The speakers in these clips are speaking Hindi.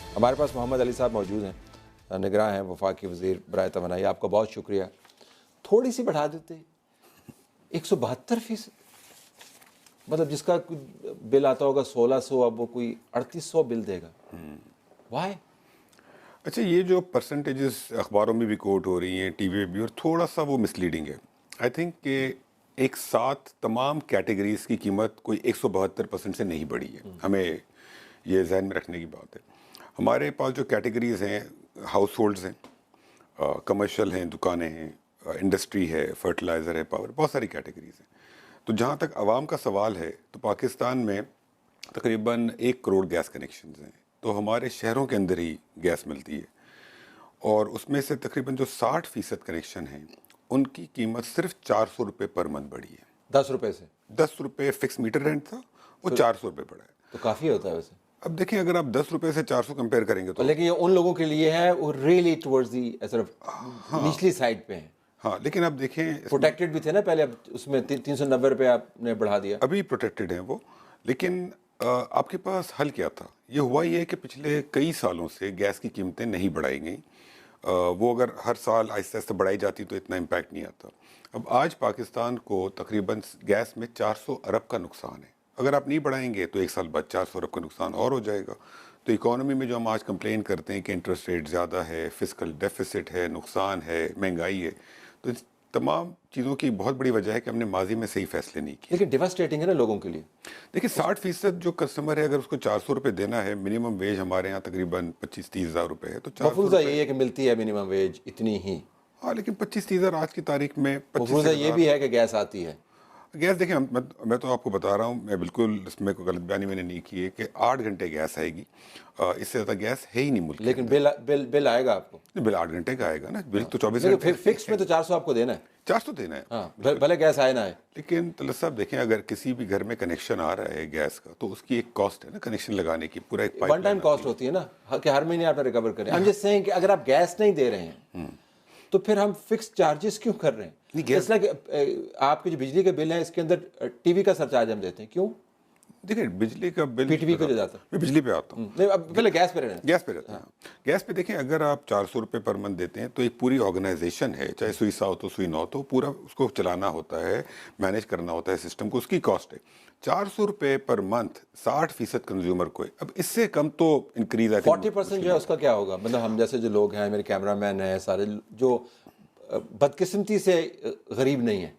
हमारे पास मोहम्मद अली साहब मौजूद हैं, निगरान हैं वफाकी वज़ीर बराए तवानाई। आपका बहुत शुक्रिया। थोड़ी सी बढ़ा देते 172%, मतलब जिसका बिल आता होगा 1600, अब वो कोई 3800 बिल देगा। वाई? अच्छा, ये जो परसेंटेजेस अखबारों में भी कोट हो रही हैं, टीवी पे भी, और थोड़ा सा वो मिसलीडिंग है। आई थिंक कि एक साथ तमाम कैटेगरीज की कीमत कोई 172% से नहीं बढ़ी है। हमें ये जहन में रखने की बात है। हमारे पास जो कैटेगरीज हैं, हाउस होल्ड्स हैं, कमर्शियल हैं, दुकानें हैं, इंडस्ट्री है, फर्टिलाइज़र है, पावर, बहुत सारी कैटेगरीज हैं। तो जहाँ तक आवाम का सवाल है, तो पाकिस्तान में तकरीबन 1 करोड़ गैस कनेक्शंस हैं। तो हमारे शहरों के अंदर ही गैस मिलती है, और उसमें से तकरीबन जो 60% कनेक्शन हैं, उनकी कीमत सिर्फ 400 रुपये पर मंथ बढ़ी है। 10 रुपए से 10 रुपये फिक्स मीटर रेंट था, वो 400 रुपये पड़ा है। तो काफ़ी होता है वैसे। अब देखें, अगर आप 10 रुपये से 400 कंपेयर करेंगे तो लेकिन ये उन लोगों के लिए है वो रियली टुवर्ड्स दी निचली साइड पे हैं। हाँ, लेकिन अब देखें, प्रोटेक्टेड भी थे ना पहले, अब उसमें 390 रुपये आपने बढ़ा दिया। अभी प्रोटेक्टेड हैं वो। लेकिन आपके पास हल क्या था? ये हुआ ये कि पिछले कई सालों से गैस की कीमतें नहीं बढ़ाई गई। वो अगर हर साल आहिस्ता आहिस्ता बढ़ाई जाती तो इतना इम्पैक्ट नहीं आता। अब आज पाकिस्तान को तकरीबन गैस में 400 अरब का नुकसान है। अगर आप नहीं बढ़ाएंगे तो एक साल बाद 400 अरब का नुकसान और हो जाएगा। तो इकोनॉमी में जो हम आज कंप्लेन करते हैं कि इंटरेस्ट रेट ज़्यादा है, फिस्कल डेफिसिट है, नुकसान है, महंगाई है, तो इस तमाम चीज़ों की बहुत बड़ी वजह है कि हमने माजी में सही फैसले नहीं किए। लेकिन डिवास्टेटिंग है ना लोगों के लिए। देखिए, 60% जो कस्टमर है, अगर उसको 400 रुपये देना है, मिनिमम वेज हमारे यहाँ तकरीबन 25-30 हज़ार रुपये है, तो 400 मफरूज़ा यही है कि मिलती है मिनिमम वेज इतनी ही। हाँ, लेकिन 25-30 हज़ार आज की तारीख में, मफरूज़ा ये भी है कि गैस आती है। गैस देखिए, मैं तो आपको बता रहा हूँ, मैं बिल्कुल इसमें कोई गलत बयानी मैंने नहीं की है कि 8 घंटे गैस आएगी। इससे ज़्यादा गैस है ही नहीं मुल्क के लेकिन अंदर। बिल आएगा आपको। बिल 8 घंटे का आएगा ना, बिल तो 24 लेकिन घंटे फिक्स में तो 400 आपको देना है। 400 देना है। हाँ, भले गैस आए ना आए। लेकिन तलत साहब देखें, अगर किसी भी घर में कनेक्शन आ रहा है गैस का, तो उसकी एक कॉस्ट है ना कनेक्शन लगाने की, पूरा एक वन टाइम कॉस्ट होती है ना, कि हर महीने आप रिकवर करें। हम जस्ट सेइंग कि अगर आप गैस नहीं दे रहे हैं तो फिर हम फिक्स चार्जेस क्यों कर रहे हैं? इट्स लाइक आपके जो बिजली के बिल है, इसके अंदर टीवी का सरचार्ज हम देते हैं, क्यों? देखिए, बिजली का बिल पीटीवी को जो जाता है। मैं बिजली पे आता हूँ। नहीं, अब पहले गैस पे रहना। गैस पे रहता है। गैस पे देखें, अगर आप 400 रुपये पर मंथ देते हैं, तो एक पूरी ऑर्गेनाइजेशन है, चाहे सुई 100 तो सुई 9 तो, पूरा उसको चलाना होता है, मैनेज करना होता है सिस्टम को, उसकी कॉस्ट है 400 रुपये पर मंथ। 60% कंज्यूमर को है। अब इससे कम तो इंक्रीज है। 40% जो है उसका क्या होगा? मतलब हम जैसे जो लोग हैं, मेरे कैमरामैन हैं, सारे जो बदकिस्मती से गरीब नहीं है,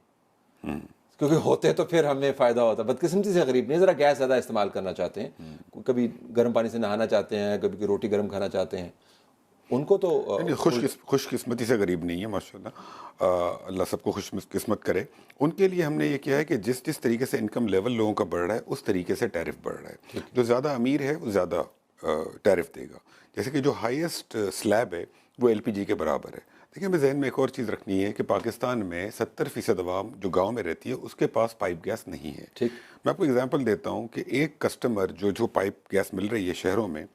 क्योंकि होते तो फिर हमें फ़ायदा होता। बदकिस्मती से गरीब नहीं, ज़रा गैस ज़्यादा इस्तेमाल करना चाहते हैं, कभी गर्म पानी से नहाना चाहते हैं, कभी रोटी गर्म खाना चाहते हैं, उनको तो खुशकिस्मती से गरीब नहीं है, माशाल्लाह। अल्लाह सबको खुशकिस्मत करे। उनके लिए हमने ये किया है कि जिस जिस तरीके से इनकम लेवल लोगों का बढ़ रहा है, उस तरीके से टैरिफ बढ़ रहा है। जो ज़्यादा अमीर है वो ज़्यादा टैरिफ देगा। जैसे कि जो हाईएस्ट स्लैब है वो LPG के बराबर है। देखिए, हमें जहन में एक और चीज़ रखनी है कि पाकिस्तान में 70% आवाम जो गांव में रहती है, उसके पास पाइप गैस नहीं है। ठीक। मैं आपको एग्जांपल देता हूं कि एक कस्टमर जो पाइप गैस मिल रही है शहरों में,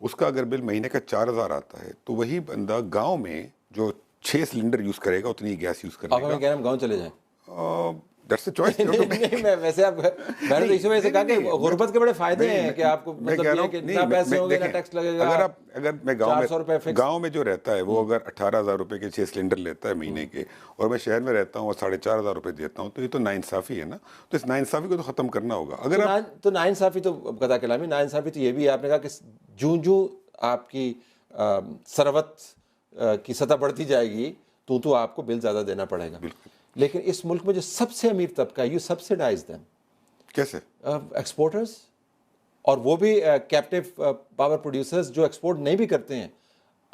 उसका अगर बिल महीने का 4000 आता है, तो वही बंदा गांव में जो 6 सिलेंडर यूज़ करेगा, उतनी गैस यूज़ आप हमें करेगा। कह रहे हैं हम गाँव चले जाएं? That's a choice. नहीं, मैं वैसे मैंने तो इसी वजह से कहा कि गुर्बत के बड़े फायदे हैं कि आपको मतलब ये कि इतना पैसे होंगे ना, टैक्स लगेगा। अगर मैं 400 रुपये फिक्स। गाँव में जो रहता है, वो अगर 18,000 रुपये के 6 सिलेंडर लेता है महीने के, और मैं शहर में रहता हूँ और 4,500 रुपये देता हूँ, तो ये तो नाइंसाफ़ी है ना। तो इस नाइंसाफ़ी को तो ख़त्म करना होगा। अगर आप तो नाइंसाफ़ी तो कदा कलामी, नाइंसाफ़ी तो ये भी आपने कहा कि जूं आपकी सरवत की सतह बढ़ती जाएगी तो आपको बिल ज़्यादा देना पड़ेगा। लेकिन इस मुल्क में जो सबसे अमीर तबका है, यू सब्सिडाइज देम। कैसे? एक्सपोर्टर्स, और वो भी कैप्टिव पावर प्रोड्यूसर्स जो एक्सपोर्ट नहीं भी करते हैं,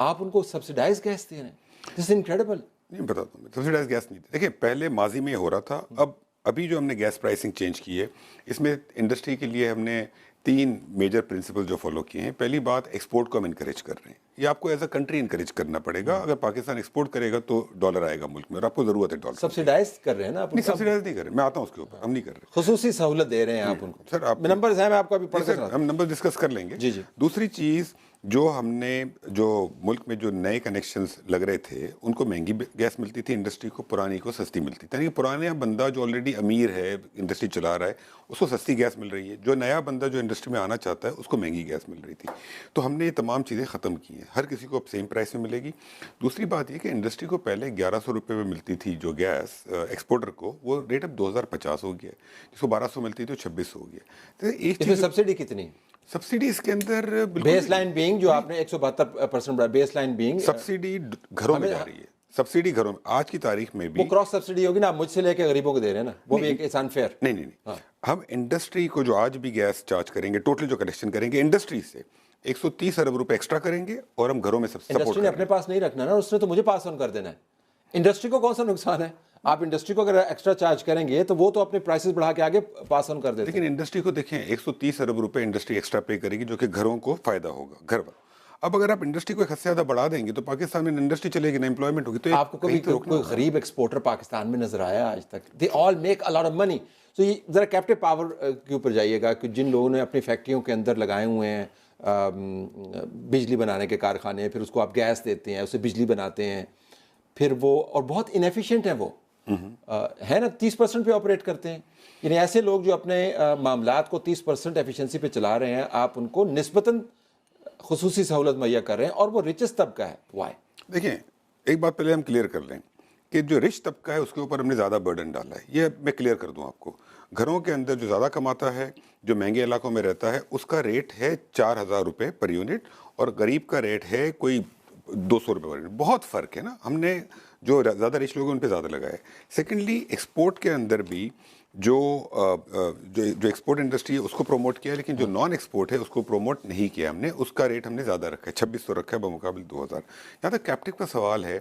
आप उनको सब्सिडाइज गैस दे रहे हैं। This is incredible. नहीं, बताता हूँ, सब्सिडाइज गैस नहीं। देखिए, पहले माजी में हो रहा था। अब अभी जो हमने गैस प्राइसिंग चेंज की है, इसमें इंडस्ट्री के लिए हमने 3 मेजर प्रिंसिपल जो फॉलो किए हैं। पहली बात, एक्सपोर्ट को हम इनकरेज कर रहे हैं। ये आपको एज अ कंट्री इनकरेज करना पड़ेगा। अगर पाकिस्तान एक्सपोर्ट करेगा तो डॉलर आएगा मुल्क में, और आपको ज़रूरत है डॉलर। सब्सिडाइज कर रहे हैं ना आप? नहीं, सब्सिडाइज नहीं कर रहे। मैं आता हूँ उसके ऊपर, हम नहीं कर रहे। खुसूसी सहूलत दे रहे हैं आप उनको। सर, आप नंबर्स हैं, मैं आपको अभी पढ़ सर, हम नंबर डिस्कस कर लेंगे। जी। दूसरी चीज़, जो हमने जो मुल्क में जो नए कनेक्शंस लग रहे थे उनको महंगी गैस मिलती थी इंडस्ट्री को, पुरानी को सस्ती मिलती थी। यानी कि पुराने बंदा जो ऑलरेडी अमीर है, इंडस्ट्री चला रहा है, उसको सस्ती गैस मिल रही है, जो नया बंदा जो इंडस्ट्री में आना चाहता है उसको महंगी गैस मिल रही थी। तो हमने ये तमाम चीज़ें ख़त्म की हैं, हर किसी को अब सेम प्राइस में मिलेगी। दूसरी बात ये कि इंडस्ट्री को पहले 1100 रुपये में मिलती थी जो गैस एक्सपोर्टर को, वो रेट अब 2050 हो गया है। जिसको 1200 मिलती थी तो 2600 हो गया। तो एक इसमें चीज़ सब्सिडी कितनी है? सब्सिडी इसके अंदर बिल्कुल बेस लाइन बीइंग जो आपने 172% बढ़ा, बेस लाइन बीइंग सब्सिडी घरों में जा रही है, सब्सिडी घरों में आज की तारीख में भी वो क्रॉस सब्सिडी होगी ना, आप मुझसे लेके गरीबों को दे रहे हैं ना, वो भी एक इट्स अनफेयर। नहीं। हम इंडस्ट्री को जो आज भी गैस चार्ज करेंगे, टोटल जो कलेक्शन करेंगे इंडस्ट्री से 130 अरब रुपए एक्स्ट्रा करेंगे और हम घरों में सपोर्ट इंडस्ट्री ने अपने पास नहीं रखना ना, उसने तो मुझे पास ऑन कर देना है। इंडस्ट्री को कौन सा नुकसान है? आप इंडस्ट्री को अगर एक्स्ट्रा चार्ज करेंगे तो वो तो अपने प्राइसेस बढ़ा के आगे पास ऑन कर देते हैं। लेकिन इंडस्ट्री को देखें 130 अरब रुपए इंडस्ट्री एक्स्ट्रा पे करेगी जो कि घरों को फायदा होगा घर पर। अब अगर आप इंडस्ट्री को एक हद से ज्यादा बढ़ा देंगे तो पाकिस्तान में इंडस्ट्री चलेगी ना, एम्प्लॉयमेंट होगी। तो आपको कभी कोई गरीब एक्सपोर्टर पाकिस्तान में नजर आया आज तक? They all make a lot of money. तो ये जरा कैप्टिव पावर के ऊपर जाइएगा कि जिन लोगों ने अपनी फैक्ट्रियों के अंदर लगाए हुए हैं बिजली बनाने के कारखाने, फिर उसको आप गैस देते हैं, उससे बिजली बनाते हैं, फिर वो और बहुत इनएफिशिएंट है वो, है ना, 30% पे ऑपरेट करते हैं। यानी ऐसे लोग जो अपने मामलात को 30% एफिशिएंसी पे चला रहे हैं, आप उनको निस्बतन खुसूसी सहूलत मुहैया कर रहे हैं और वो रिचेस्ट तबका है। वाई? देखिए, एक बात पहले हम क्लियर कर लें कि जो रिच तबका है उसके ऊपर हमने ज़्यादा बर्डन डाला है। ये मैं क्लियर कर दूं आपको। घरों के अंदर जो ज़्यादा कमाता है, जो महंगे इलाकों में रहता है, उसका रेट है 4000 रुपये पर यूनिट और गरीब का रेट है कोई 200 रुपये पर यूनिट। बहुत फ़र्क है ना। हमने जो ज़्यादा रिच लोग हैं उन पर ज़्यादा लगाया है। सेकेंडली, एक्सपोर्ट के अंदर भी जो एक्सपोर्ट इंडस्ट्री है उसको प्रमोट किया है, लेकिन जो नॉन एक्सपोर्ट है उसको प्रमोट नहीं किया हमने। उसका रेट हमने ज़्यादा रखा है, 2600 रखा है बमुकाबिल 2000। यहाँ तक कैप्टिव का सवाल है,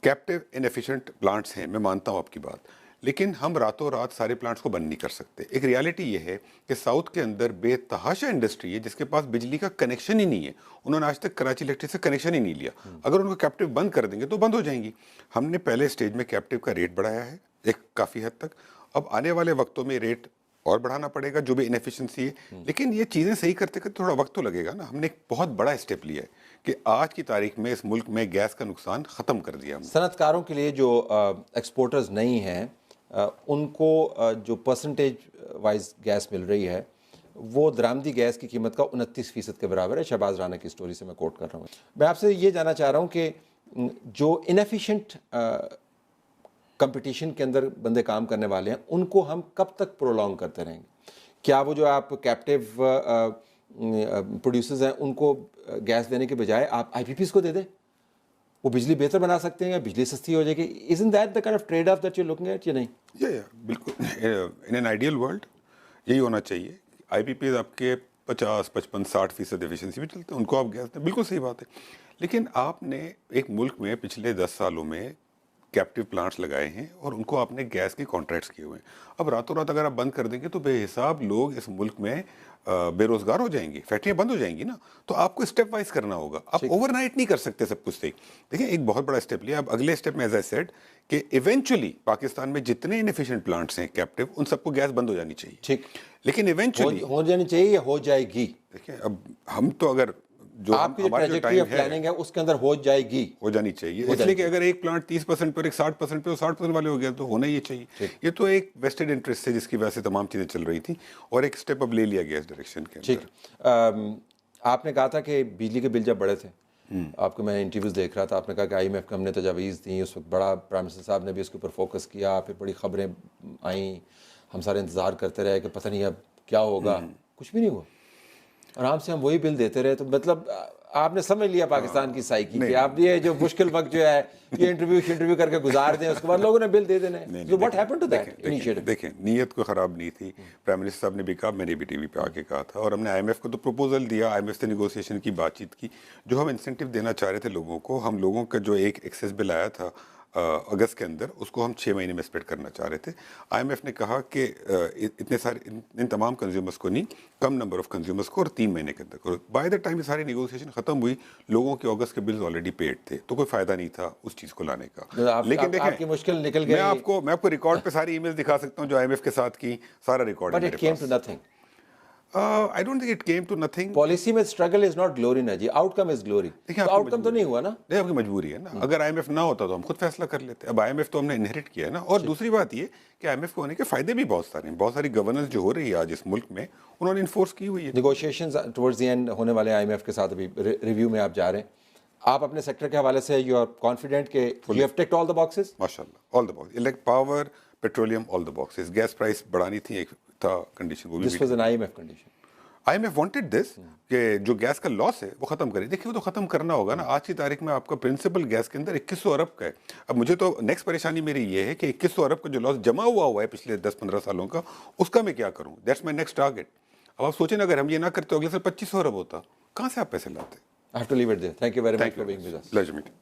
कैप्टिव इनएफिशिएंट प्लांट्स हैं, मैं मानता हूँ आपकी बात, लेकिन हम रातों रात सारे प्लांट्स को बंद नहीं कर सकते। एक रियलिटी ये है कि साउथ के अंदर बेतहाशा इंडस्ट्री है जिसके पास बिजली का कनेक्शन ही नहीं है। उन्होंने आज तक कराची इलेक्ट्रिक से कनेक्शन ही नहीं लिया। अगर उनको कैप्टिव बंद कर देंगे तो बंद हो जाएंगी। हमने पहले स्टेज में कैप्टिव का रेट बढ़ाया है एक काफ़ी हद तक। अब आने वाले वक्तों में रेट और बढ़ाना पड़ेगा जो भी इनएफिशिएंसी है, लेकिन ये चीज़ें सही करते करते थोड़ा वक्त तो लगेगा ना। हमने एक बहुत बड़ा स्टेप लिया है कि आज की तारीख में इस मुल्क में गैस का नुकसान ख़त्म कर दिया हमने। सनतकारों के लिए जो एक्सपोर्टर्स नहीं हैं उनको जो परसेंटेज वाइज गैस मिल रही है वो दरामदी गैस की कीमत का 29% के बराबर है। शहबाज राना की स्टोरी से मैं कोट कर रहा हूँ। मैं आपसे ये जानना चाह रहा हूँ कि जो इनएफिशिएंट कंपटीशन के अंदर बंदे काम करने वाले हैं उनको हम कब तक प्रोलॉन्ग करते रहेंगे? क्या वो जो आप कैप्टिव प्रोड्यूसर्स हैं उनको गैस देने के बजाय आप आईपीपीज़ को दे दें? वो बिजली बेहतर बना सकते हैं या बिजली सस्ती हो जाएगी। Isn't that the kind of trade off that you are looking at या नहीं? या बिल्कुल। इन एन आइडियल वर्ल्ड यही होना चाहिए। आईपीपीज आपके 50, 55, 60% एफिशिएंसी में चलते हैं, उनको आप गैस दें, बिल्कुल सही बात है। लेकिन आपने एक मुल्क में पिछले 10 सालों में कैप्टिव प्लांट्स लगाए हैं और उनको आपने गैस के कॉन्ट्रैक्ट्स किए हुए हैं। अब रातों रात अगर आप बंद कर देंगे तो बेहिसाब लोग इस मुल्क में बेरोजगार हो जाएंगे, फैक्ट्रियां बंद हो जाएंगी ना। तो आपको स्टेप वाइज करना होगा, आप ओवरनाइट नहीं कर सकते सब कुछ से। देखिए, एक बहुत बड़ा स्टेप लिया। अब अगले स्टेप में एज आई सेड कि इवेंचुअली पाकिस्तान में जितने इनएफिशिएंट प्लांट्स हैं कैप्टिव, उन सबको गैस बंद हो जानी चाहिए। ठीक, लेकिन इवेंचुअली हो जानी चाहिए या हो जाएगी? देखिए, अब हम तो अगर जो आपकी जो ट्रैजेक्टरी ऑफ प्लानिंग है उसके अंदर हो जाएगी, हो जानी चाहिए। इसलिए कि अगर एक प्लांट 30% पे और एक 60% पे और 60% वाले हो गया तो होना ही चाहिए। ये तो एक वेस्टेड इंटरेस्ट है जिसकी वजह से तमाम चीज़ें चल रही थी और एक स्टेप अब ले लिया गया इस डायरेक्शन के अंदर। ठीक, आपने कहा था कि बिजली के बिल जब बढ़े थे, आपको मैं इंटरव्यूज़ देख रहा था, आपने कहा कि IMF को हमने तजावीज़ दी, उस वक्त बड़ा प्राइम मिनिस्टर साहब ने भी उसके ऊपर फोकस किया, फिर बड़ी खबरें आई, हम सारे इंतज़ार करते रहे कि पता नहीं अब क्या होगा। कुछ भी नहीं हुआ, आराम से हम वही बिल देते रहे। तो मतलब आपने समझ लिया पाकिस्तान की साइकी कि आप ये जो मुश्किल वक्त जो है ये इंटरव्यू करके गुजार दें, उसके बाद लोगों ने बिल दे देने। So what happened to that initiative? देखें, नीयत कोई ख़राब नहीं थी। प्राइम मिनिस्टर साहब ने भी कहा, मैंने भी टीवी पे आके कहा था और हमने IMF को तो प्रपोजल दिया, IMF से नेगोशिएशन की बातचीत की। जो हम इंसेंटिव देना चाह रहे थे लोगों को, हम लोगों का जो एक एक्सेस बिल आया था अगस्त के अंदर, उसको हम 6 महीने में स्प्रेड करना चाह रहे थे। IMF ने कहा कि इतने सारे इन तमाम कंज्यूमर्स को नहीं, कम नंबर ऑफ कंज्यूमर्स को और 3 महीने के अंदर करो। बाय द टाइम ये सारी नेगोशिएशन खत्म हुई, लोगों के अगस्त के बिल्स ऑलरेडी पेड थे, तो कोई फायदा नहीं था उस चीज़ को लाने का। लेकिन देखें, आपकी मुश्किल निकल गई। मैं आपको रिकॉर्ड पे सारी ईमेल्स दिखा सकता हूँ जो IMF के साथ की, सारा रिकॉर्ड है मेरे पास। I don't think it came to nothing. Policy में स्ट्रगल इज नॉट ग्लोरी ना जी, आउटकम इज ग्लोरी। देखिए, तो आपकी आउटकम तो नहीं हुआ ना। नहीं, आपकी मजबूरी है ना। अगर आईएमएफ ना होता तो हम खुद फैसला कर लेते। अब आईएमएफ तो हमने इनहेरिट किया है ना। और दूसरी बात ये कि आईएमएफ को होने के फायदे भी बहुत सारे हैं। बहुत सारी गवर्नेंस जो हो रही है आज इस मुल्क में, उन्होंने इन्फोर्स की हुई है। नेगोशिएशंस टुवर्ड्स द एंड होने वाले आईएमएफ के साथ अभी रिव्यू में आप जा रहे हैं, आप अपने सेक्टर के हवाले से यू आर कॉन्फिडेंट कि you have ticked all the boxes? माशाल्लाह, all the box. Elect power, petroleum, all the boxes. Gas price बढ़ानी थी, एक था कंडीशन, वो भी this was an IMF condition. IMF wanted this कि जो गैस का लॉस है वो खत्म करे। देखिए, वो तो खत्म करना होगा ना। आज की तारीख में आपका प्रिंसिपल गैस के अंदर 2100 अरब का है। अब मुझे तो नेक्स्ट परेशानी मेरी ये है कि 2100 अरब का जो लॉस जमा हुआ है पिछले 10-15 सालों का, उसका मैं क्या करूं? That's my next target. अब आप सोचें ना, अगर हम ये ना करते तो अगले साल 2500 अरब होता। कहां से आप पैसे लाते? I have to leave it there. Thank you very much for being with us. Pleasure meeting.